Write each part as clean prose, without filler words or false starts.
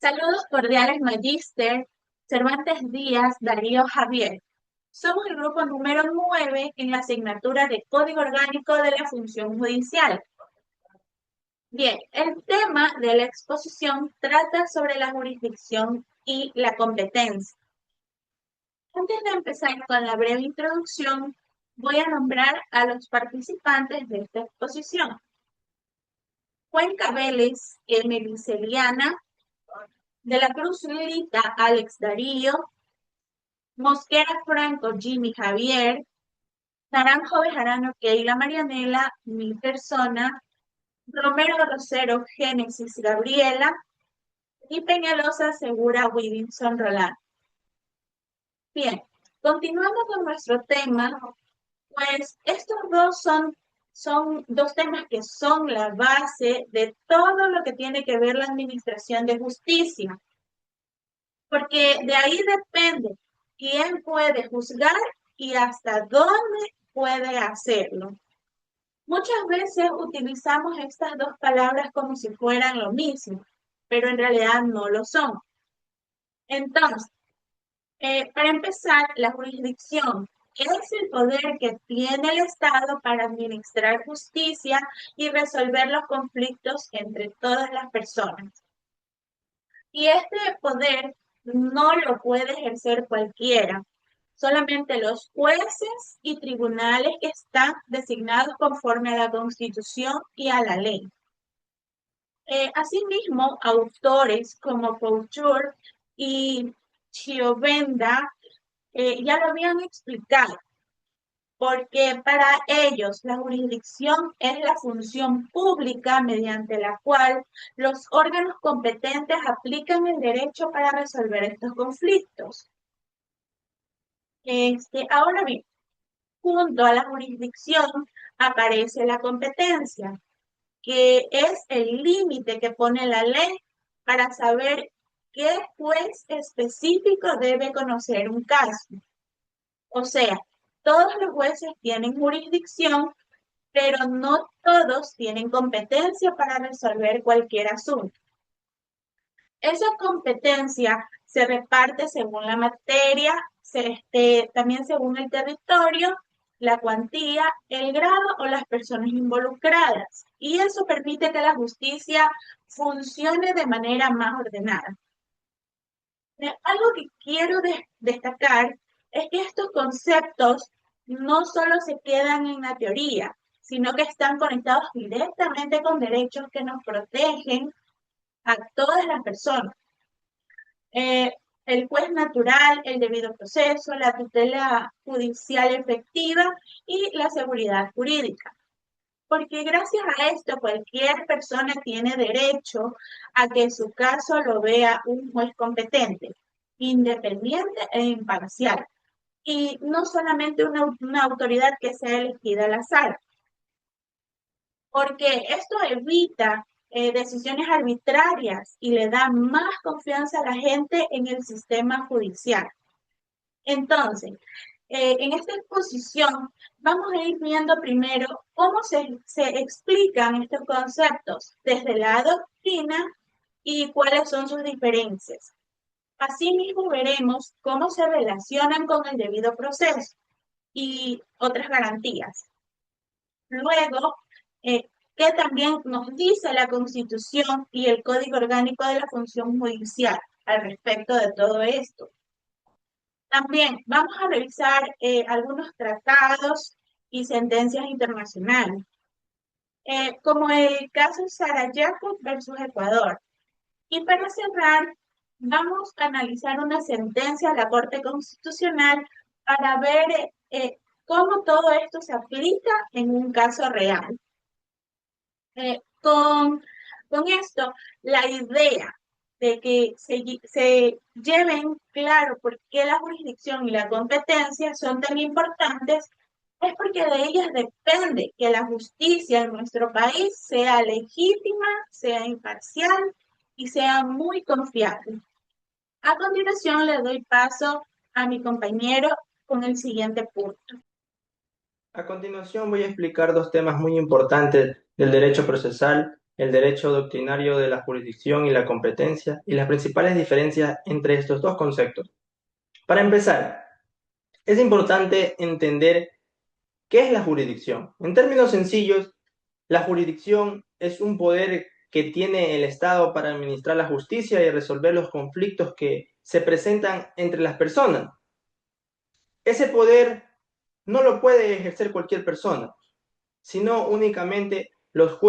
Saludos cordiales, Magíster Cervantes Díaz, Darío Javier. Somos el grupo número 9 en la asignatura de Código Orgánico de la Función Judicial. Bien, el tema de la exposición trata sobre la jurisdicción y la competencia. Antes de empezar con la breve introducción, voy a nombrar a los participantes de esta exposición. Cuenca Vélez, Emily Celiana, de la Cruz Lilita, Alex Darío, Mosquera Franco, Jimmy Javier, Naranjo Bejarano, Keila Marianela, mi persona, Romero Rosero, Génesis Gabriela y Peñalosa Segura, Williamson Roland. Bien, continuando con nuestro tema, pues estos dos son dos temas que son la base de todo lo que tiene que ver la administración de justicia, porque de ahí depende quién puede juzgar y hasta dónde puede hacerlo. Muchas veces utilizamos estas dos palabras como si fueran lo mismo, pero en realidad no lo son. Entonces, para empezar, la jurisdicción es el poder que tiene el Estado para administrar justicia y resolver los conflictos entre todas las personas. Y este poder no lo puede ejercer cualquiera, solamente los jueces y tribunales que están designados conforme a la Constitución y a la ley. Asimismo, autores como Couture y Chiovenda ya lo habían explicado, porque para ellos la jurisdicción es la función pública mediante la cual los órganos competentes aplican el derecho para resolver estos conflictos. Ahora bien, junto a la jurisdicción aparece la competencia, que es el límite que pone la ley para saber qué juez específico debe conocer un caso. O sea, todos los jueces tienen jurisdicción, pero no todos tienen competencia para resolver cualquier asunto. Esa competencia se reparte según la materia, también según el territorio, la cuantía, el grado o las personas involucradas. Y eso permite que la justicia funcione de manera más ordenada. Algo que quiero destacar es que estos conceptos no solo se quedan en la teoría, sino que están conectados directamente con derechos que nos protegen a todas las personas. El juez natural, el debido proceso, la tutela judicial efectiva y la seguridad jurídica. Porque gracias a esto cualquier persona tiene derecho a que su caso lo vea un juez competente, independiente e imparcial. Y no solamente una autoridad que sea elegida al azar. Porque esto evita decisiones arbitrarias y le da más confianza a la gente en el sistema judicial. Entonces, en esta exposición vamos a ir viendo primero cómo se explican estos conceptos desde la doctrina y cuáles son sus diferencias. Asimismo, veremos cómo se relacionan con el debido proceso y otras garantías. Luego, que también nos dice la Constitución y el Código Orgánico de la Función Judicial al respecto de todo esto. También vamos a revisar algunos tratados y sentencias internacionales, como el caso Sarayaco versus Ecuador. Y para cerrar, vamos a analizar una sentencia de la Corte Constitucional para ver cómo todo esto se aplica en un caso real. Con esto, la idea de que se lleven claro por qué la jurisdicción y la competencia son tan importantes es porque de ellas depende que la justicia en nuestro país sea legítima, sea imparcial y sea muy confiable. A continuación le doy paso a mi compañero con el siguiente punto. A continuación voy a explicar dos temas muy importantes del derecho procesal el derecho doctrinario de la jurisdicción y la competencia y las principales diferencias entre estos dos conceptos. Para empezar, es importante entender qué es la jurisdicción. En términos sencillos, la jurisdicción es un poder que tiene el Estado para administrar la justicia y resolver los conflictos que se presentan entre las personas. Ese poder no lo puede ejercer cualquier persona, sino únicamente los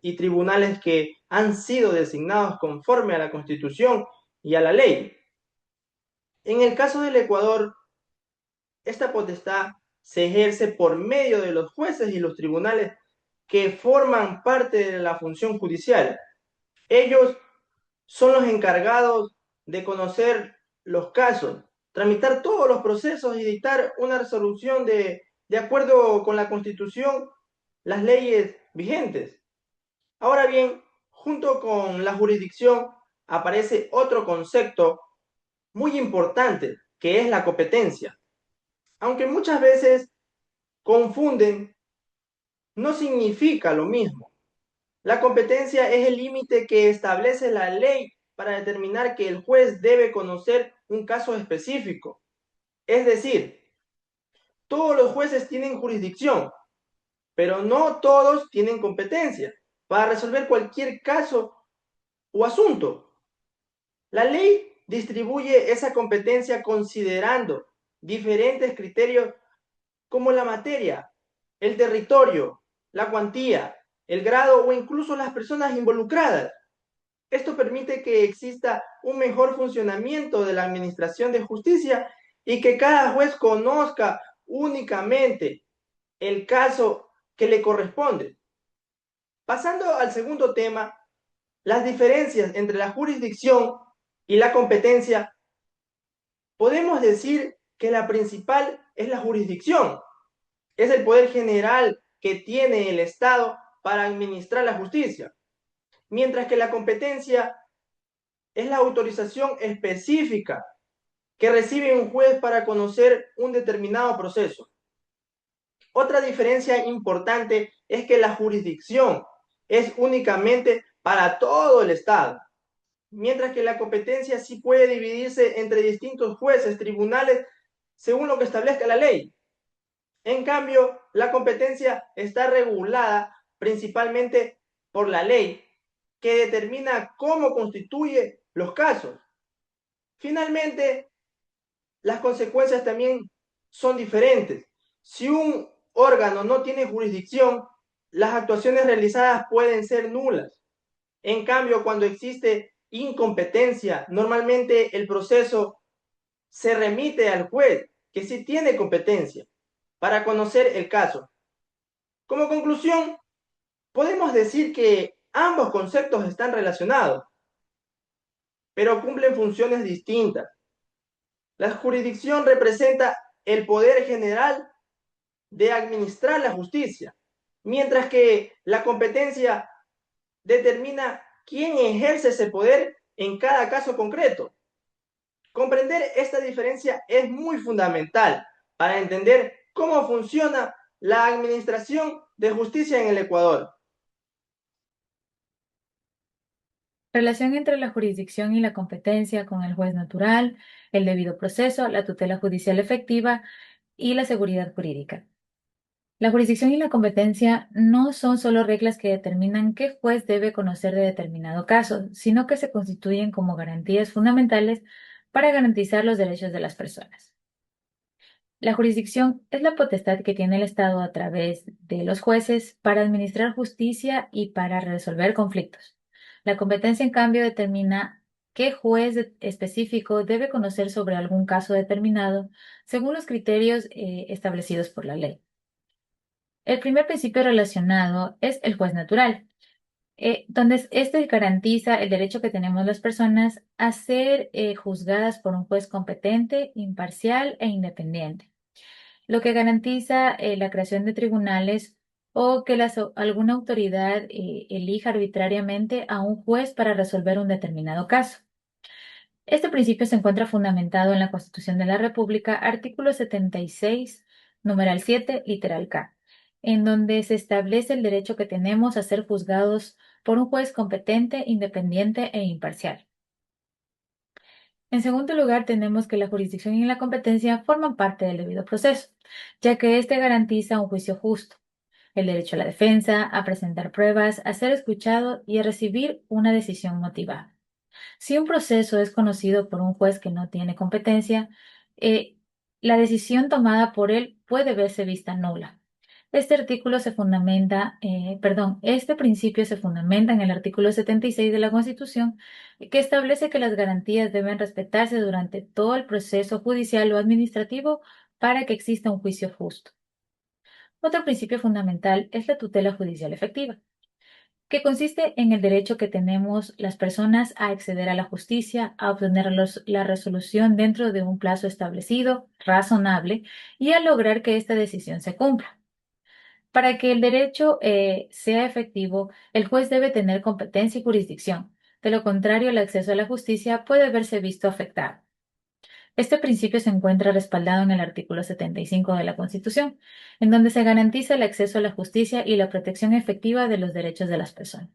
y tribunales que han sido designados conforme a la Constitución y a la ley. En el caso del Ecuador, esta potestad se ejerce por medio de los jueces y los tribunales que forman parte de la función judicial. Ellos son los encargados de conocer los casos, tramitar todos los procesos y dictar una resolución de acuerdo con la Constitución, las leyes vigentes. Ahora bien, junto con la jurisdicción aparece otro concepto muy importante, que es la competencia. Aunque muchas veces confunden, no significa lo mismo. La competencia es el límite que establece la ley para determinar que el juez debe conocer un caso específico. Es decir, todos los jueces tienen jurisdicción, pero no todos tienen competencia para resolver cualquier caso o asunto. La ley distribuye esa competencia considerando diferentes criterios como la materia, el territorio, la cuantía, el grado o incluso las personas involucradas. Esto permite que exista un mejor funcionamiento de la administración de justicia y que cada juez conozca únicamente el caso que le corresponde. Pasando al segundo tema, las diferencias entre la jurisdicción y la competencia, podemos decir que la principal es la jurisdicción. Es el poder general que tiene el Estado para administrar la justicia, mientras que la competencia es la autorización específica que recibe un juez para conocer un determinado proceso. Otra diferencia importante es que la jurisdicción es únicamente para todo el Estado, mientras que la competencia sí puede dividirse entre distintos jueces, tribunales, según lo que establezca la ley. En cambio, la competencia está regulada principalmente por la ley, que determina cómo constituye los casos. Finalmente, las consecuencias también son diferentes. Si un órgano no tiene jurisdicción, las actuaciones realizadas pueden ser nulas. En cambio, cuando existe incompetencia, normalmente el proceso se remite al juez, que sí tiene competencia, para conocer el caso. Como conclusión, podemos decir que ambos conceptos están relacionados, pero cumplen funciones distintas. La jurisdicción representa el poder general de administrar la justicia, mientras que la competencia determina quién ejerce ese poder en cada caso concreto. Comprender esta diferencia es muy fundamental para entender cómo funciona la administración de justicia en el Ecuador. Relación entre la jurisdicción y la competencia con el juez natural, el debido proceso, la tutela judicial efectiva y la seguridad jurídica. La jurisdicción y la competencia no son solo reglas que determinan qué juez debe conocer de determinado caso, sino que se constituyen como garantías fundamentales para garantizar los derechos de las personas. La jurisdicción es la potestad que tiene el Estado a través de los jueces para administrar justicia y para resolver conflictos. La competencia, en cambio, determina qué específico debe conocer sobre algún caso determinado según los criterios establecidos por la ley. El primer principio relacionado es el juez natural, donde este garantiza el derecho que tenemos las personas a ser juzgadas por un juez competente, imparcial e independiente, lo que garantiza la creación de tribunales o que alguna autoridad elija arbitrariamente a un juez para resolver un determinado caso. Este principio se encuentra fundamentado en la Constitución de la República, artículo 76, numeral 7, literal K. en donde se establece el derecho que tenemos a ser juzgados por un juez competente, independiente e imparcial. En segundo lugar, tenemos que la jurisdicción y la competencia forman parte del debido proceso, ya que éste garantiza un juicio justo, el derecho a la defensa, a presentar pruebas, a ser escuchado y a recibir una decisión motivada. Si un proceso es conocido por un juez que no tiene competencia, eh, la decisión tomada por él puede verse vista nula. Este principio se fundamenta en el artículo 76 de la Constitución, que establece que las garantías deben respetarse durante todo el proceso judicial o administrativo para que exista un juicio justo. Otro principio fundamental es la tutela judicial efectiva, que consiste en el derecho que tenemos las personas a acceder a la justicia, a obtener la resolución dentro de un plazo establecido, razonable, y a lograr que esta decisión se cumpla. Para que el derecho sea efectivo, el juez debe tener competencia y jurisdicción. De lo contrario, el acceso a la justicia puede verse visto afectado. Este principio se encuentra respaldado en el artículo 75 de la Constitución, en donde se garantiza el acceso a la justicia y la protección efectiva de los derechos de las personas.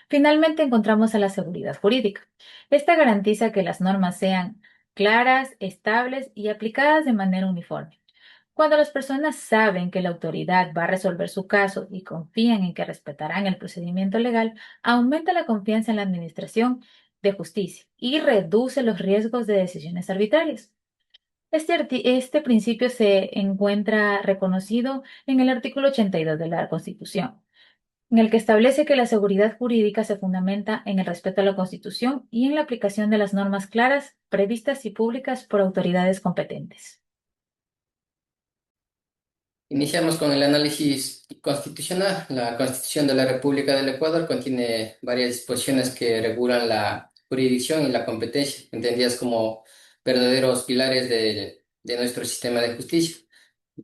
Finalmente encontramos a la seguridad jurídica. Esta garantiza que las normas sean claras, estables y aplicadas de manera uniforme. Cuando las personas saben que la autoridad va a resolver su caso y confían en que respetarán el procedimiento legal, aumenta la confianza en la administración de justicia y reduce los riesgos de decisiones arbitrarias. Este principio se encuentra reconocido en el artículo 82 de la Constitución, en el que establece que la seguridad jurídica se fundamenta en el respeto a la Constitución y en la aplicación de las normas claras, previstas y públicas por autoridades competentes. Iniciamos con el análisis constitucional. La Constitución de la República del Ecuador contiene varias disposiciones que regulan la jurisdicción y la competencia, entendidas como verdaderos pilares de nuestro sistema de justicia.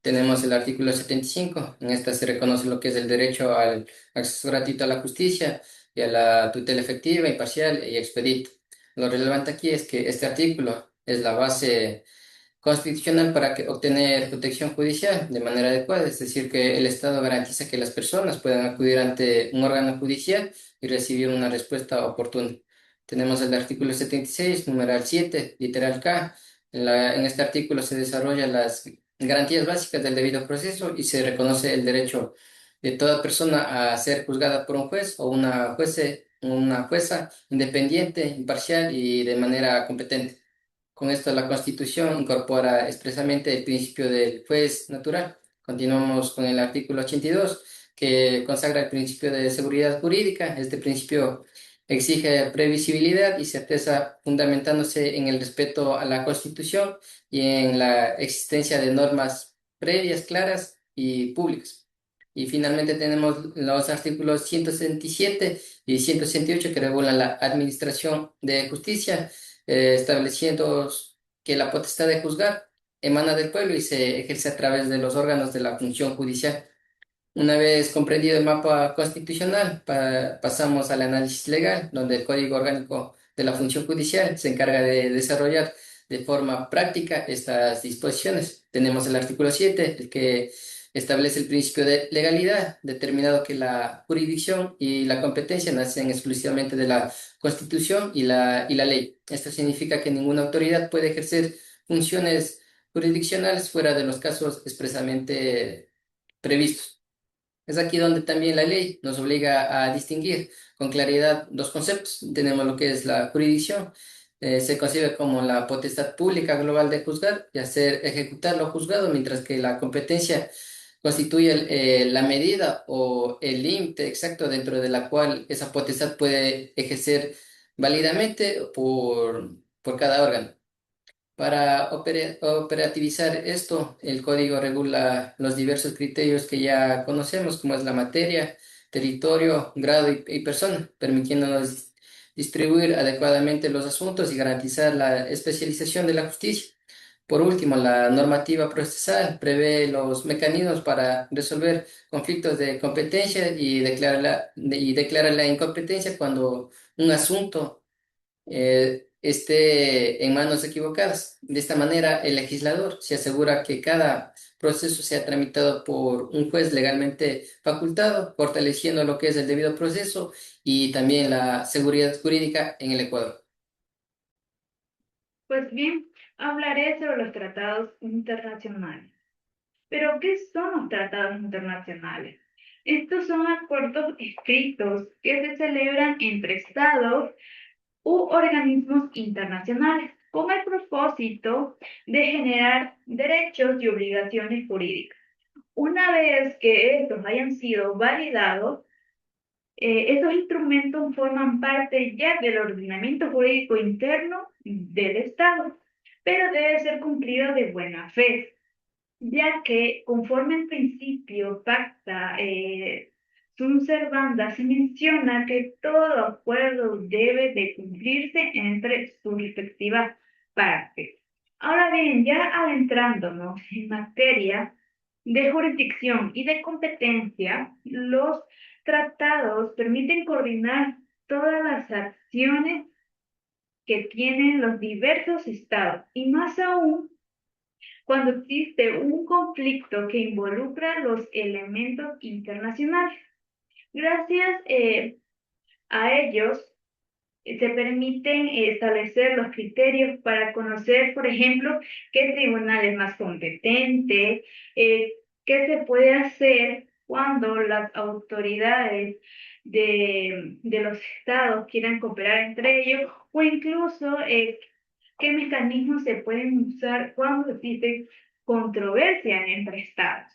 Tenemos el artículo 75. En esta se reconoce lo que es el derecho al acceso gratuito a la justicia y a la tutela efectiva, imparcial y expedita. Lo relevante aquí es que este artículo es la base constitucional para obtener protección judicial de manera adecuada, es decir, que el Estado garantiza que las personas puedan acudir ante un órgano judicial y recibir una respuesta oportuna. Tenemos el artículo 76, numeral 7, literal K. En este artículo se desarrollan las garantías básicas del debido proceso y se reconoce el derecho de toda persona a ser juzgada por un juez o una jueza independiente, imparcial y de manera competente. Con esto, la Constitución incorpora expresamente el principio del juez natural. Continuamos con el artículo 82, que consagra el principio de seguridad jurídica. Este principio exige previsibilidad y certeza fundamentándose en el respeto a la Constitución y en la existencia de normas previas, claras y públicas. Y finalmente tenemos los artículos 167 y 168 que regulan la administración de justicia, estableciendo que la potestad de juzgar emana del pueblo y se ejerce a través de los órganos de la función judicial. Una vez comprendido el mapa constitucional, pasamos al análisis legal, donde el Código Orgánico de la Función Judicial se encarga de desarrollar de forma práctica estas disposiciones. Tenemos el artículo 7, el que establece el principio de legalidad, determinado que la jurisdicción y la competencia nacen exclusivamente de la Constitución y la ley. Esto significa que ninguna autoridad puede ejercer funciones jurisdiccionales fuera de los casos expresamente previstos. Es aquí donde también la ley nos obliga a distinguir con claridad dos conceptos. Tenemos lo que es la jurisdicción, se concibe como la potestad pública global de juzgar y hacer ejecutar lo juzgado, mientras que la competencia constituye la medida o el límite exacto dentro de la cual esa potestad puede ejercer válidamente por cada órgano. Para operativizar esto, el código regula los diversos criterios que ya conocemos, como es la materia, territorio, grado y persona, permitiéndonos distribuir adecuadamente los asuntos y garantizar la especialización de la justicia. Por último, la normativa procesal prevé los mecanismos para resolver conflictos de competencia y declara la incompetencia cuando un asunto esté en manos equivocadas. De esta manera, el legislador se asegura que cada proceso sea tramitado por un juez legalmente facultado, fortaleciendo lo que es el debido proceso y también la seguridad jurídica en el Ecuador. Pues bien, hablaré sobre los tratados internacionales. Pero, ¿qué son los tratados internacionales? Estos son acuerdos escritos que se celebran entre estados u organismos internacionales con el propósito de generar derechos y obligaciones jurídicas. Una vez que estos hayan sido validados, estos instrumentos forman parte ya del ordenamiento jurídico interno del Estado, pero debe ser cumplido de buena fe, ya que conforme al principio pacta sunt servanda, se menciona que todo acuerdo debe de cumplirse entre sus respectivas partes. Ahora bien, ya adentrándonos en materia de jurisdicción y de competencia, los tratados permiten coordinar todas las acciones que tienen los diversos estados y más aún cuando existe un conflicto que involucra los elementos internacionales. Gracias a ellos se permiten establecer los criterios para conocer, por ejemplo, qué tribunal es más competente, qué se puede hacer cuando las autoridades de los estados quieran cooperar entre ellos, o incluso qué mecanismos se pueden usar cuando existe controversia entre estados.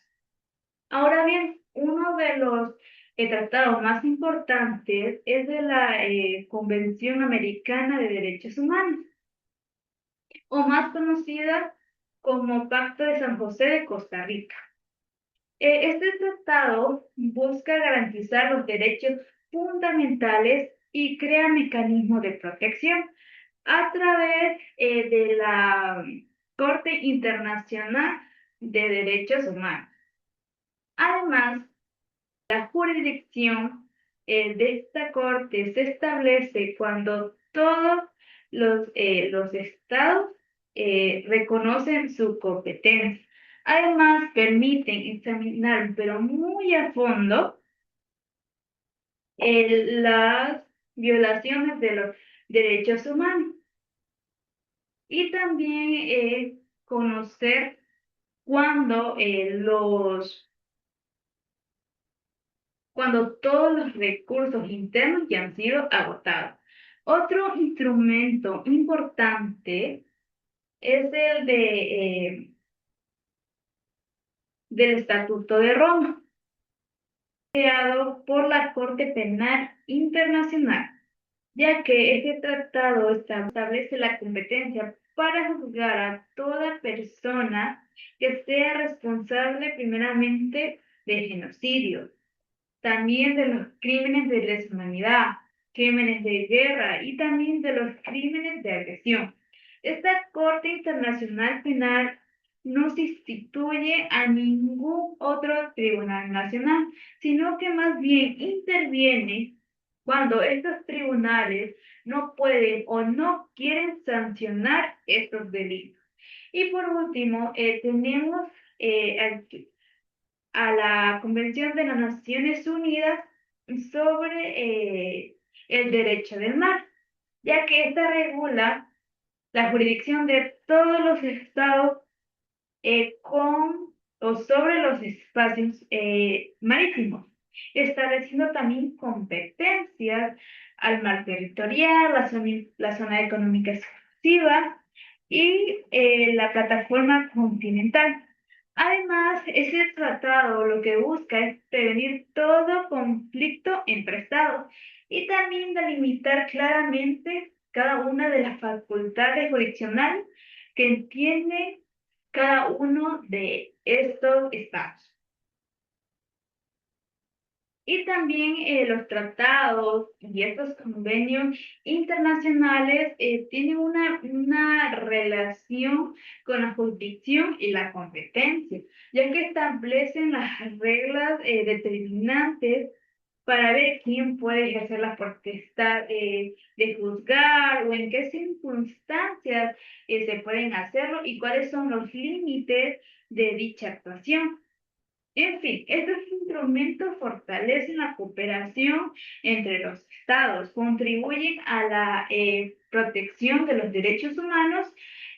Ahora bien, uno de los tratados más importantes es de la Convención Americana de Derechos Humanos, o más conocida como Pacto de San José de Costa Rica. Este tratado busca garantizar los derechos fundamentales y crea mecanismos de protección a través de la Corte Internacional de Derechos Humanos. Además, la jurisdicción de esta Corte se establece cuando todos los estados reconocen su competencia. Además, permiten examinar, pero muy a fondo, las violaciones de los derechos humanos. Y también conocer cuando todos los recursos internos ya han sido agotados. Otro instrumento importante es el del Estatuto de Roma, creado por la Corte Penal Internacional, ya que este tratado establece la competencia para juzgar a toda persona que sea responsable primeramente de genocidio, también de los crímenes de lesa humanidad, crímenes de guerra y también de los crímenes de agresión. Esta Corte Internacional Penal no sustituye a ningún otro tribunal nacional, sino que más bien interviene cuando estos tribunales no pueden o no quieren sancionar estos delitos. Y por último, tenemos a la Convención de las Naciones Unidas sobre el derecho del mar, ya que esta regula la jurisdicción de todos los estados con o sobre los espacios marítimos, estableciendo también competencias al mar territorial, la zona económica exclusiva y la plataforma continental. Además, ese tratado lo que busca es prevenir todo conflicto entre estados y también delimitar claramente cada una de las facultades jurisdiccionales que tiene cada uno de estos estados. Y también los tratados y estos convenios internacionales tienen una relación con la jurisdicción y la competencia, ya que establecen las reglas determinantes para ver quién puede ejercer la potestad de juzgar o en qué circunstancias se pueden hacerlo y cuáles son los límites de dicha actuación. En fin, estos instrumentos fortalecen la cooperación entre los estados, contribuyen a la protección de los derechos humanos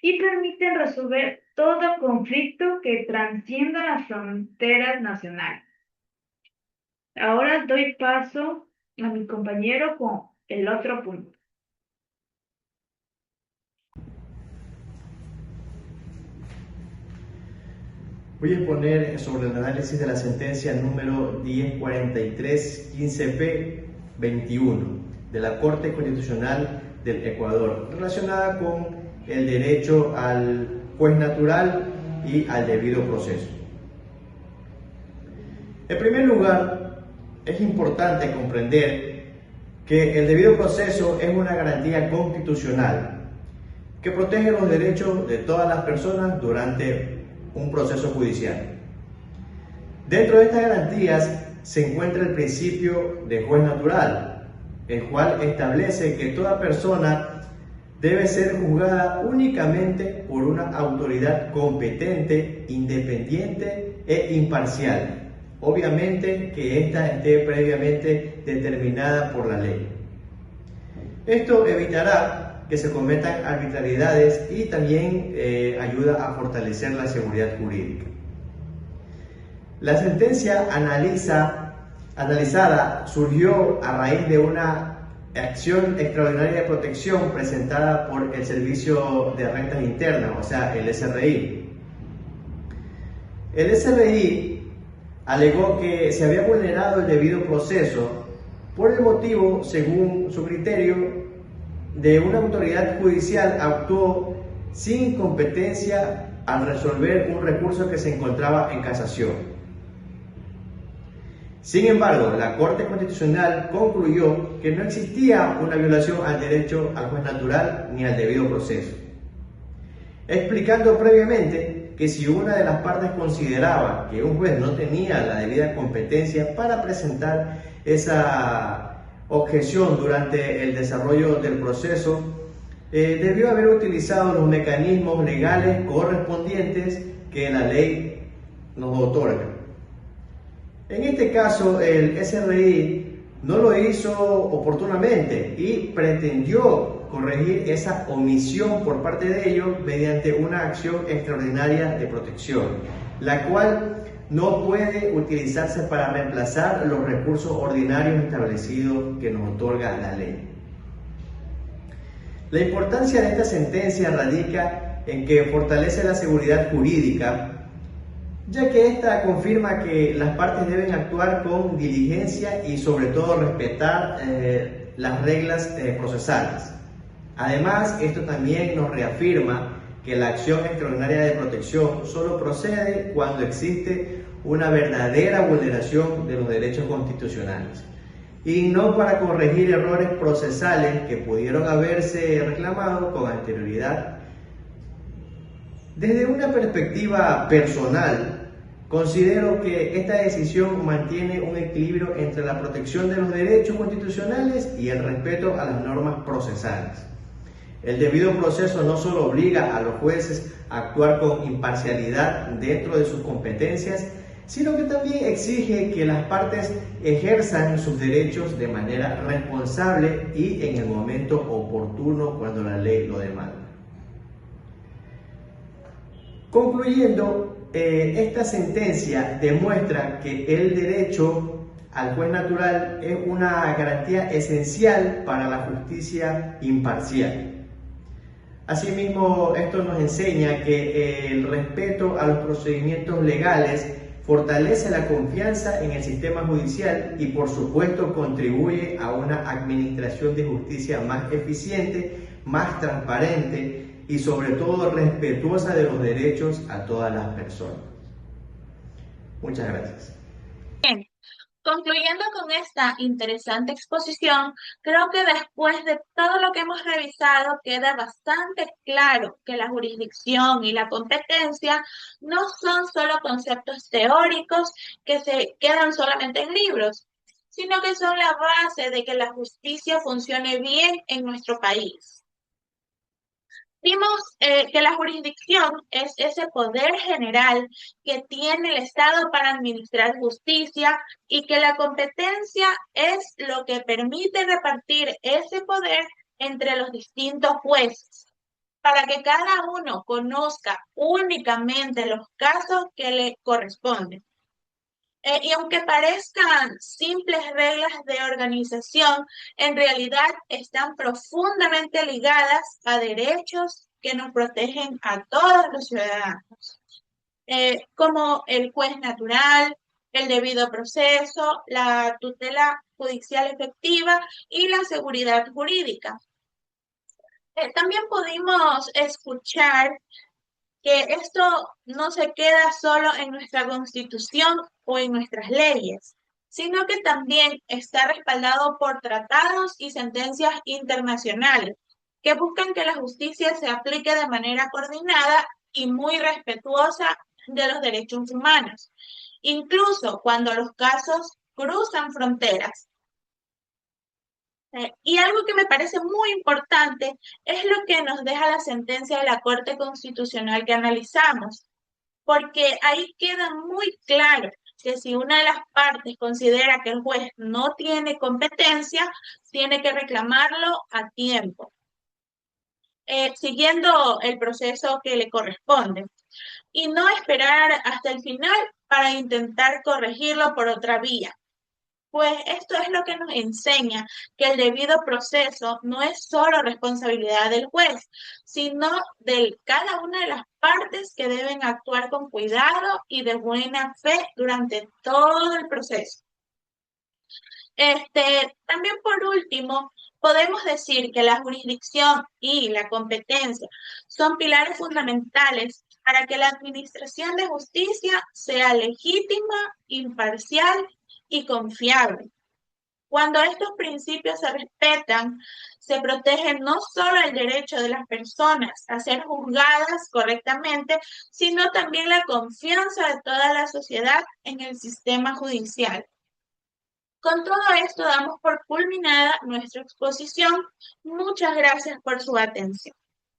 y permiten resolver todo conflicto que transcienda las fronteras nacionales. Ahora doy paso a mi compañero con el otro punto. Voy a exponer sobre el análisis de la sentencia número 1043-15P-21 de la Corte Constitucional del Ecuador, relacionada con el derecho al juez natural y al debido proceso. En primer lugar, es importante comprender que el debido proceso es una garantía constitucional que protege los derechos de todas las personas durante un proceso judicial. Dentro de estas garantías se encuentra el principio de juez natural, el cual establece que toda persona debe ser juzgada únicamente por una autoridad competente, independiente e imparcial. Obviamente que ésta esté previamente determinada por la ley. Esto evitará que se cometan arbitrariedades y también ayuda a fortalecer la seguridad jurídica. La sentencia analizada surgió a raíz de una acción extraordinaria de protección presentada por el Servicio de Rentas Internas, o sea, el SRI. El SRI alegó que se había vulnerado el debido proceso por el motivo, según su criterio, de una autoridad judicial actuó sin competencia al resolver un recurso que se encontraba en casación. Sin embargo, la Corte Constitucional concluyó que no existía una violación al derecho al juez natural ni al debido proceso, explicando previamente que si una de las partes consideraba que un juez no tenía la debida competencia para presentar esa objeción durante el desarrollo del proceso, debió haber utilizado los mecanismos legales correspondientes que la ley nos otorga. En este caso, el SRI no lo hizo oportunamente y pretendió corregir esa omisión por parte de ellos mediante una acción extraordinaria de protección, la cual no puede utilizarse para reemplazar los recursos ordinarios establecidos que nos otorga la ley. La importancia de esta sentencia radica en que fortalece la seguridad jurídica, ya que esta confirma que las partes deben actuar con diligencia y sobre todo respetar las reglas procesales. Además, esto también nos reafirma que la acción extraordinaria de protección solo procede cuando existe una verdadera vulneración de los derechos constitucionales y no para corregir errores procesales que pudieron haberse reclamado con anterioridad. Desde una perspectiva personal, considero que esta decisión mantiene un equilibrio entre la protección de los derechos constitucionales y el respeto a las normas procesales. El debido proceso no solo obliga a los jueces a actuar con imparcialidad dentro de sus competencias, sino que también exige que las partes ejerzan sus derechos de manera responsable y en el momento oportuno cuando la ley lo demanda. Concluyendo, esta sentencia demuestra que el derecho al juez natural es una garantía esencial para la justicia imparcial. Asimismo, esto nos enseña que el respeto a los procedimientos legales fortalece la confianza en el sistema judicial y, por supuesto, contribuye a una administración de justicia más eficiente, más transparente y, sobre todo, respetuosa de los derechos a todas las personas. Muchas gracias. Bien, concluyendo con esta interesante exposición, creo que después de todo lo que hemos revisado queda bastante claro que la jurisdicción y la competencia no son solo conceptos teóricos que se quedan solamente en libros, sino que son la base de que la justicia funcione bien en nuestro país. Vimos que la jurisdicción es ese poder general que tiene el Estado para administrar justicia y que la competencia es lo que permite repartir ese poder entre los distintos jueces, para que cada uno conozca únicamente los casos que le corresponden. Y aunque parezcan simples reglas de organización, en realidad están profundamente ligadas a derechos que nos protegen a todos los ciudadanos, como el juez natural, el debido proceso, la tutela judicial efectiva y la seguridad jurídica. También pudimos escuchar que esto no se queda solo en nuestra Constitución o en nuestras leyes, sino que también está respaldado por tratados y sentencias internacionales que buscan que la justicia se aplique de manera coordinada y muy respetuosa de los derechos humanos, incluso cuando los casos cruzan fronteras. Y algo que me parece muy importante es lo que nos deja la sentencia de la Corte Constitucional que analizamos, porque ahí queda muy claro que si una de las partes considera que el juez no tiene competencia, tiene que reclamarlo a tiempo, siguiendo el proceso que le corresponde, y no esperar hasta el final para intentar corregirlo por otra vía. Pues esto es lo que nos enseña que el debido proceso no es solo responsabilidad del juez, sino de cada una de las partes que deben actuar con cuidado y de buena fe durante todo el proceso. También por último, podemos decir que la jurisdicción y la competencia son pilares fundamentales para que la administración de justicia sea legítima, imparcial y confiable. Cuando estos principios se respetan, se protege no solo el derecho de las personas a ser juzgadas correctamente, sino también la confianza de toda la sociedad en el sistema judicial. Con todo esto damos por culminada nuestra exposición. Muchas gracias por su atención.